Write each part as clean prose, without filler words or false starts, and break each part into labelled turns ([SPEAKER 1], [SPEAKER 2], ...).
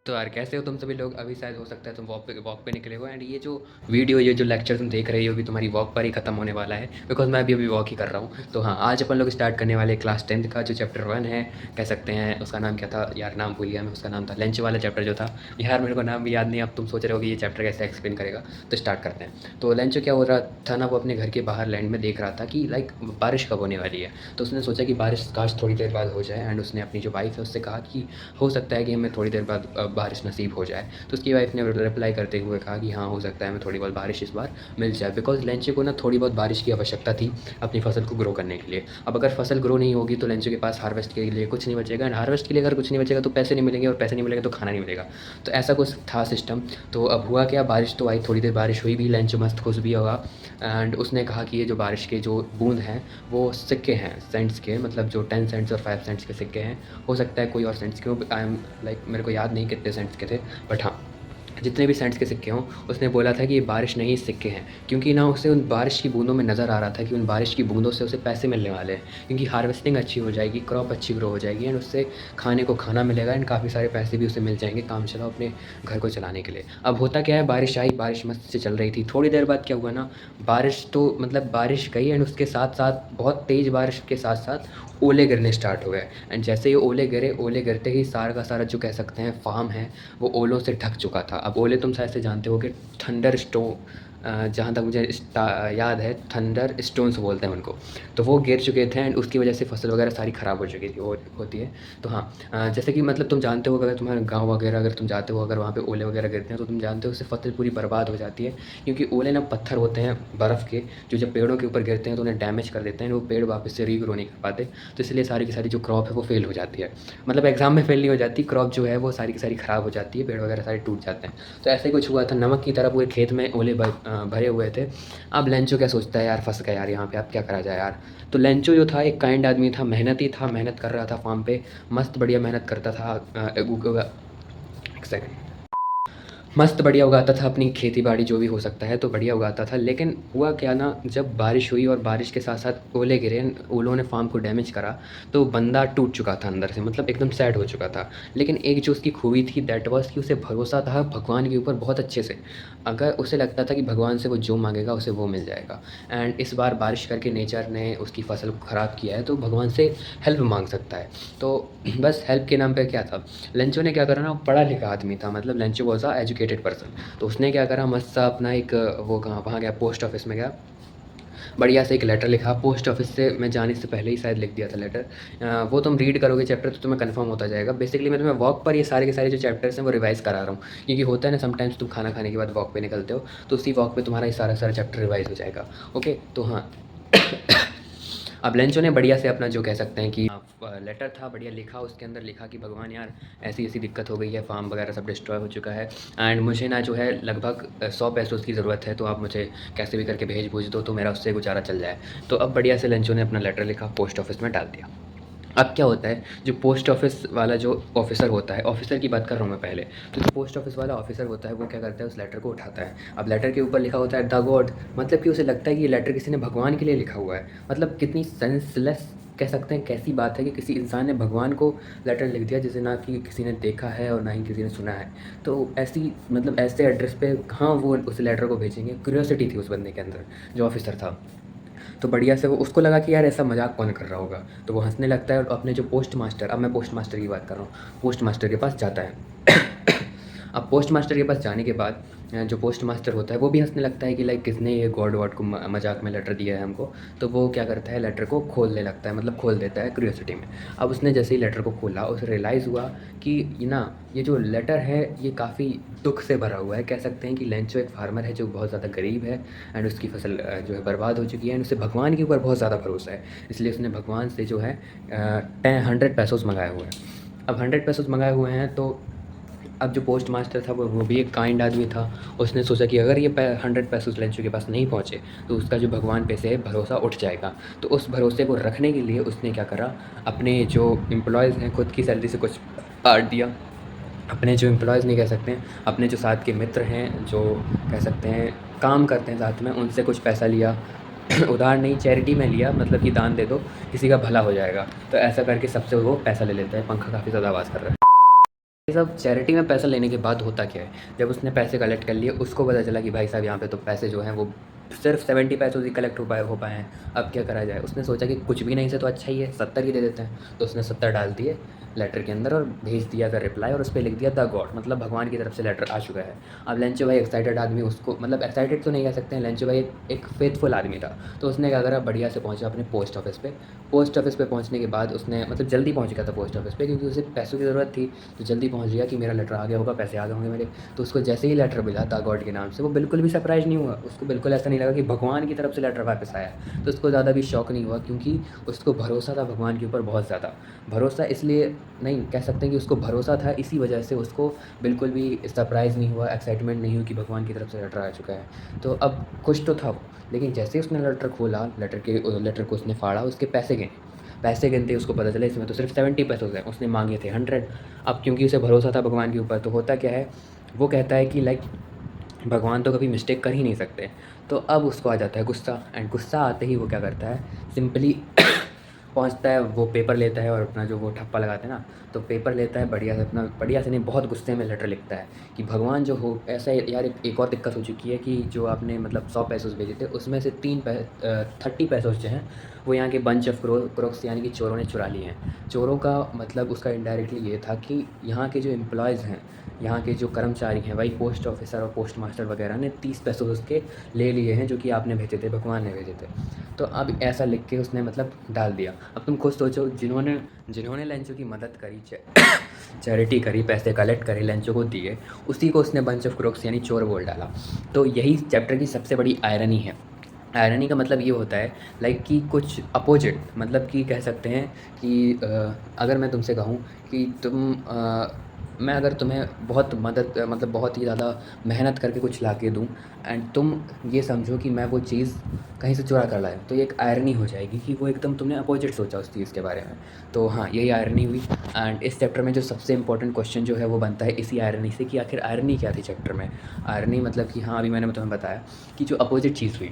[SPEAKER 1] तो यार कैसे हो तुम सभी लोग। अभी शायद हो सकता है तुम वॉक पे निकले हो एंड ये जो वीडियो ये जो लेक्चर तुम देख रहे हो भी तुम्हारी वॉक पर ही खत्म होने वाला है, बिकॉज मैं अभी वॉक ही कर रहा हूँ। तो हाँ, आज अपन लोग स्टार्ट करने वाले क्लास 10th का जो चैप्टर 1 है, कह सकते हैं उसका नाम क्या था यार, नाम भूल गया मैं। उसका नाम था लंच वाला चैप्टर जो था यार, मेरे को नाम भी याद नहीं। अब तुम सोच रहे हो कि ये चैप्टर कैसे एक्सप्लेन करेगा, तो स्टार्ट करते हैं। तो लंच क्या हो रहा था ना, वो अपने घर के बाहर लैंड में देख रहा था कि लाइक बारिश कब होने वाली है। तो उसने सोचा कि बारिश काश थोड़ी देर बाद हो जाए एंड उसने अपनी जो वाइफ है उससे कहा कि हो सकता है कि हमें थोड़ी देर बाद बारिश नसीब हो जाए। तो उसकी वाइफ ने रिप्लाई करते हुए कहा कि हाँ, हो सकता है हमें थोड़ी बहुत बारिश इस बार मिल जाए, बिकॉज लेंचे को ना थोड़ी बहुत बारिश की आवश्यकता थी अपनी फसल को ग्रो करने के लिए। अब अगर फसल ग्रो नहीं होगी तो लेंचे के पास हार्वेस्ट के लिए कुछ नहीं बचेगा, एंड हार्वेस्ट के लिए अगर कुछ नहीं बचेगा तो पैसे नहीं मिलेंगे, और पैसे नहीं मिलेंगे तो खाना नहीं मिलेगा। तो ऐसा कुछ था सिस्टम। तो अब हुआ क्या, बारिश तो आई, थोड़ी देर बारिश हुई भी, लंच मस्त खुश भी होगा। एंड उसने कहा कि ये जो बारिश के जो बूंद हैं वो सिक्के हैं सेंट्स के, मतलब जो 10 सेंट्स और 5 सेंट्स के सिक्के हैं। हो सकता है कोई और सेंट्स के हो, आई एम लाइक मेरे को याद नहीं कितने सेंट्स के थे, बट हाँ जितने भी सेंट्स के सिक्के हों। उसने बोला था कि ये बारिश नहीं सिक्के हैं, क्योंकि ना उसे उन बारिश की बूंदों में नज़र आ रहा था कि उन बारिश की बूंदों से उसे पैसे मिलने वाले हैं, क्योंकि हार्वेस्टिंग अच्छी हो जाएगी, क्रॉप अच्छी ग्रो हो जाएगी एंड उससे खाने को खाना मिलेगा एंड काफ़ी सारे पैसे भी उसे मिल जाएंगे काम चलाओ अपने घर को चलाने के लिए। अब होता क्या है, बारिश आई, बारिश मस्त से चल रही थी। थोड़ी देर बाद क्या हुआ ना, बारिश तो मतलब बारिश गई एंड उसके साथ साथ बहुत तेज़ बारिश के साथ साथ ओले गिरने स्टार्ट हो गए। एंड जैसे ही ओले गिरे, ओले गिरते ही सारा का सारा जो कह सकते हैं फार्म है वो ओलों से ढक चुका था। अब ओले तुम शायद से जानते हो कि थंडर स्टो जहाँ तक मुझे याद है थंडर स्टोन्स बोलते हैं उनको। तो वो गिर चुके थे एंड उसकी वजह से फसल वगैरह सारी ख़राब हो चुकी थी और होती है। तो हाँ, जैसे कि मतलब तुम जानते हो कि अगर तुम्हारे गाँव वगैरह अगर तुम जाते हो, अगर वहाँ पे ओले वगैरह गिरते हैं तो तुम जानते हो उससे फसल पूरी बर्बाद हो जाती है, क्योंकि ओले ना पत्थर होते हैं बर्फ़ के, जो जब पेड़ों के ऊपर गिरते हैं तो उन्हें डैमेज कर देते हैं, वो पेड़ वापस से रीग्रो नहीं कर पाते। तो इसलिए सारी की सारी जो क्रॉप है वो फेल हो जाती है। मतलब एग्ज़ाम में फेल नहीं हो जाती, क्रॉप जो है वो सारी की सारी ख़राब हो जाती है, पेड़ वगैरह सारे टूट जाते हैं। तो ऐसे ही कुछ हुआ था, नमक की तरह पूरे खेत में ओले भरे हुए थे। अब लेंचो क्या सोचता है, यार फंस गया यार यहाँ पे, अब क्या करा जाए यार। तो लेंचो जो था एक काइंड आदमी था, मेहनती था, मेहनत कर रहा था फार्म पे, मस्त बढ़िया मेहनत करता था। एक सेकंड, मस्त बढ़िया उगाता था अपनी खेती बाड़ी जो भी हो सकता है तो बढ़िया उगाता था। लेकिन हुआ क्या ना, जब बारिश हुई और बारिश के साथ साथ ओले गिरे, ओलों ने फार्म को डैमेज करा, तो बंदा टूट चुका था अंदर से, मतलब एकदम सैड हो चुका था। लेकिन एक जो उसकी खूबी थी दैट वाज कि उसे भरोसा था भगवान के ऊपर बहुत अच्छे से। अगर उसे लगता था कि भगवान से वो जो मांगेगा उसे वो मिल जाएगा। एंड इस बार बारिश करके नेचर ने उसकी फसल को ख़राब किया है तो भगवान से हेल्प मांग सकता है। तो बस हेल्प के नाम पे क्या था, लेंचो ने क्या करा ना, वो पढ़ा लिखा आदमी था, मतलब Lencho was a educated person. तो उसने क्या करा, मस्त सा अपना एक वो कहाँ वहाँ गया, पोस्ट ऑफिस में गया, बढ़िया से एक लेटर लिखा। पोस्ट ऑफिस से मैं जाने से पहले ही शायद लिख दिया था लेटर। वो तुम रीड करोगे चैप्टर तो तुम्हें कंफर्म होता जाएगा। बेसिकली मैं तुम्हें वॉक पर ये सारे के सारे जो चैप्टर्स हैं वो रिवाइज़ करा रहा हूँ, क्योंकि होता है ना समटाइम्स तुम खाना खाने के बाद वॉक पे निकलते हो, तो उसी वॉक पे तुम्हारा ये सारा सारा चैप्टर रिवाइज़ हो जाएगा। ओके, तो हाँ अब लेंचो ने बढ़िया से अपना जो कह सकते हैं कि लेटर था बढ़िया लिखा। उसके अंदर लिखा कि भगवान यार ऐसी ऐसी दिक्कत हो गई है, फार्म वगैरह सब डिस्ट्रॉय हो चुका है एंड मुझे ना जो है लगभग 100 पैसों की ज़रूरत है, तो आप मुझे कैसे भी करके भेज दो तो मेरा उससे गुजारा चल जाए। तो अब बढ़िया से लेंचो ने अपना लेटर लिखा, पोस्ट ऑफिस में डाल दिया। अब क्या होता है, जो पोस्ट ऑफिस वाला जो ऑफ़िसर होता है, ऑफ़िसर की बात कर रहा हूँ मैं पहले, तो जो पोस्ट ऑफिस वाला ऑफ़िसर होता है वो क्या करता है, उस लेटर को उठाता है। अब लेटर के ऊपर लिखा होता है द गॉड, मतलब कि उसे लगता है कि ये लेटर किसी ने भगवान के लिए लिखा हुआ है। मतलब कितनी सेंसलेस कह सकते हैं, कैसी बात है कि किसी इंसान ने भगवान को लेटर लिख दिया जिसे ना कि किसी ने देखा है और ना ही किसी ने सुना है। तो ऐसी मतलब ऐसे एड्रेस पे कहाँ वो उस लेटर को भेजेंगे, क्यूरियोसिटी थी उस बंदे के अंदर जो ऑफ़िसर था। तो बढ़िया से वो उसको लगा कि यार ऐसा मजाक कौन कर रहा होगा, तो वो हंसने लगता है और अपने जो पोस्ट मास्टर, अब मैं पोस्ट मास्टर की बात कर रहा हूँ, पोस्ट मास्टर के पास जाता है। अब पोस्ट मास्टर के पास जाने के बाद जो पोस्ट मास्टर होता है वो भी हंसने लगता है कि लाइक किसने ये गॉड वॉड को मजाक में लेटर दिया है हमको। तो वो क्या करता है, लेटर को खोलने लगता है, मतलब खोल देता है क्यूरियोसिटी में। अब उसने जैसे ही लेटर को खोला उसे रियलाइज़ हुआ कि ये ना ये जो लेटर है ये काफ़ी दुख से भरा हुआ है। कह सकते हैं कि लेंचो एक फार्मर है जो बहुत ज़्यादा गरीब है एंड उसकी फसल जो है बर्बाद हो चुकी है एंड उसे भगवान के ऊपर बहुत ज़्यादा भरोसा है। इसलिए उसने भगवान से जो है 100 पैसोस मंगाए हुए हैं। अब 100 पैसोस मंगाए हुए हैं तो अब जो पोस्ट मास्टर था वो भी एक काइंड आदमी था। उसने सोचा कि अगर ये 100 पैसोस लेंचो के पास नहीं पहुँचे तो उसका जो भगवान पे से है भरोसा उठ जाएगा। तो उस भरोसे को रखने के लिए उसने क्या करा, अपने जो एम्प्लॉयज़ हैं खुद की सैलरी से कुछ काट दिया। अपने जो एम्प्लॉयज़ नहीं कह सकते हैं, अपने जो साथ के मित्र हैं जो कह सकते हैं काम करते हैं साथ में, उनसे कुछ पैसा लिया। उधार नहीं, चैरिटी में लिया, मतलब कि दान दे दो, किसी का भला हो जाएगा। तो ऐसा करके सबसे वो पैसा ले लेता है। पंखा काफ़ी ज़्यादा आवाज़ कर रहा है। सब चैरिटी में पैसा लेने के बाद होता क्या है, जब उसने पैसे कलेक्ट कर लिए उसको पता चला कि भाई साहब यहाँ पे तो पैसे जो हैं वो सिर्फ 70 पैसों से कलेक्ट हो पाए हैं। अब क्या करा जाए, उसने सोचा कि कुछ भी नहीं से तो अच्छा ही है, 70 ही दे देते हैं। तो उसने 70 डाल दिए लेटर के अंदर और भेज दिया था रिप्लाई, और उस पर लिख दिया द गॉड, मतलब भगवान की तरफ से लेटर आ चुका है। अब लेंचो भाई एक्साइटेड आदमी, उसको मतलब एक्साइटेड तो नहीं कह सकते हैं, लेंचो भाई एक फेथफुल आदमी था। तो उसने क्या करा, बढ़िया से पहुंचा अपने पोस्ट ऑफिस पे। पोस्ट ऑफिस पे पहुंचने के बाद उसने मतलब जल्दी पहुंच गया था पोस्ट ऑफिस पे, क्योंकि उसे पैसों की ज़रूरत थी। तो जल्दी पहुंच गया कि मेरा लेटर आ गया होगा, पैसे आ गए होंगे मेरे। तो उसको जैसे ही लेटर मिला द गॉड के नाम से, वो बिल्कुल भी सरप्राइज़ नहीं हुआ। उसको बिल्कुल ऐसा नहीं लगा कि भगवान की तरफ से लेटर वापस आया। तो उसको ज़्यादा भी शौक नहीं हुआ, क्योंकि उसको भरोसा था भगवान के ऊपर बहुत ज़्यादा। भरोसा इसलिए नहीं कह सकते हैं कि उसको भरोसा था, इसी वजह से उसको बिल्कुल भी सरप्राइज़ नहीं हुआ, एक्साइटमेंट नहीं हुई कि भगवान की तरफ से लेटर आ चुका है। तो अब खुश तो था वो, लेकिन जैसे ही उसने लेटर खोला, लेटर को उसने फाड़ा, उसके पैसे गिने। पैसे गिनते ही उसको पता चला इसमें तो सिर्फ 70 पैसे हैं, उसने मांगे थे 100। अब क्योंकि उसे भरोसा था भगवान के ऊपर, तो होता क्या है, वो कहता है कि लाइक भगवान तो कभी मिस्टेक कर ही नहीं सकते। तो अब उसको आ जाता है गुस्सा, एंड गुस्सा आते ही वो क्या करता है, सिंपली पहुंचता है, वो पेपर लेता है और अपना जो वो ठप्पा लगाते हैं ना, तो पेपर लेता है, बढ़िया से अपना, बढ़िया से नहीं, बहुत गुस्से में लेटर लिखता है कि भगवान जो हो, ऐसा यार एक और दिक्कत हो चुकी है कि जो आपने मतलब 100 पैसे भेजे थे, उसमें से 30 पैसे जो हैं वो यहाँ के बंच ऑफ क्रोक्स यानी कि चोरों ने चुरा लिए हैं। चोरों का मतलब उसका इनडायरेक्टली ये था कि यहाँ के जो एम्प्लॉयज़ हैं, यहाँ के जो कर्मचारी हैं, वही पोस्ट ऑफिसर और पोस्ट मास्टर वगैरह ने 30 पैसे उसके ले लिए हैं, जो कि आपने भेजे थे, भगवान ने भेजे थे। तो अब ऐसा लिख के उसने मतलब डाल दिया। अब तुम खुद सोचो, जिन्होंने जिन्होंने लेंचो की मदद करी, चैरिटी करी, पैसे कलेक्ट करे, लेंचो को दिए, उसी को उसने बंच ऑफ क्रोक्स यानी चोर बोल डाला। तो यही चैप्टर की सबसे बड़ी आयरनी है। आयरनी का मतलब ये होता है लाइक कि कुछ अपोजिट, मतलब कि कह सकते हैं कि अगर मैं तुमसे कहूँ कि मैं अगर तुम्हें बहुत मदद मतलब बहुत ही ज़्यादा मेहनत करके कुछ ला के दूँ, एंड तुम ये समझो कि मैं वो चीज़ कहीं से चुरा कर लाया, तो ये एक आयरनी हो जाएगी कि वो एकदम तुमने अपोजिट सोचा उस चीज़ के बारे में। तो हाँ, यही आयरनी हुई। एंड इस चैप्टर में जो सबसे इंपॉर्टेंट क्वेश्चन जो है वो बनता है इसी आयरनी से, कि आखिर आयरनी क्या थी चैप्टर में। आयरनी मतलब कि हाँ, अभी मैंने तुम्हें बताया कि जो अपोजिट चीज़ हुई,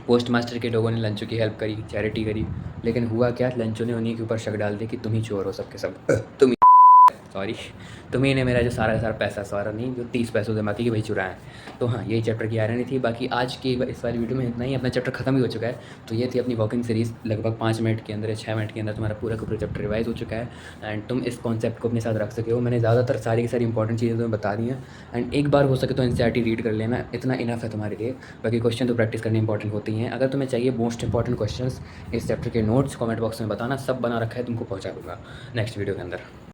[SPEAKER 1] पोस्ट मास्टर के लोगों ने लंचो की हेल्प करी, चैरिटी करी, लेकिन हुआ क्या, लंचो ने उन्हीं के ऊपर शक डाल दिया कि तुम ही चोर हो सब के सब, तुम सॉरी, तुम्ही ने मेरा जो सारा का सारा पैसा, सारा नहीं, जो 30 पैसों से बाकी की वही चुराए हैं। तो हाँ, यही चैप्टर की आयरनी थी। बाकी आज की इस वाली वीडियो में इतना ही, अपना चैप्टर खत्म ही हो चुका है। तो ये थी अपनी वॉकिंग सीरीज़, लगभग 5 मिनट के अंदर या 6 मिनट के अंदर तुम्हारा पूरा का पूरा चैप्टर रिवाइज हो चुका है, एंड तुम इस कॉन्सेप्ट को अपने साथ रख सके हो। मैंने ज़्यादातर सारी की सारी इंपॉर्टेंट चीज़ें तुम्हें बता दी हैं, एंड एक बार हो सके तो एनसीईआरटी रीड कर लेना, इतना इनफ है तुम्हारे लिए। बाकी क्वेश्चन तो प्रैक्टिस करनी इंपॉर्टेंट होती हैं। अगर तुम्हें चाहिए मोस्ट इंपॉर्टेंट क्वेश्चन इस चैप्टर के नोट्स, कमेंट बॉक्स में बताना, सब बना रखा है, तुमको पहुँचा दूँगा नेक्स्ट वीडियो के अंदर।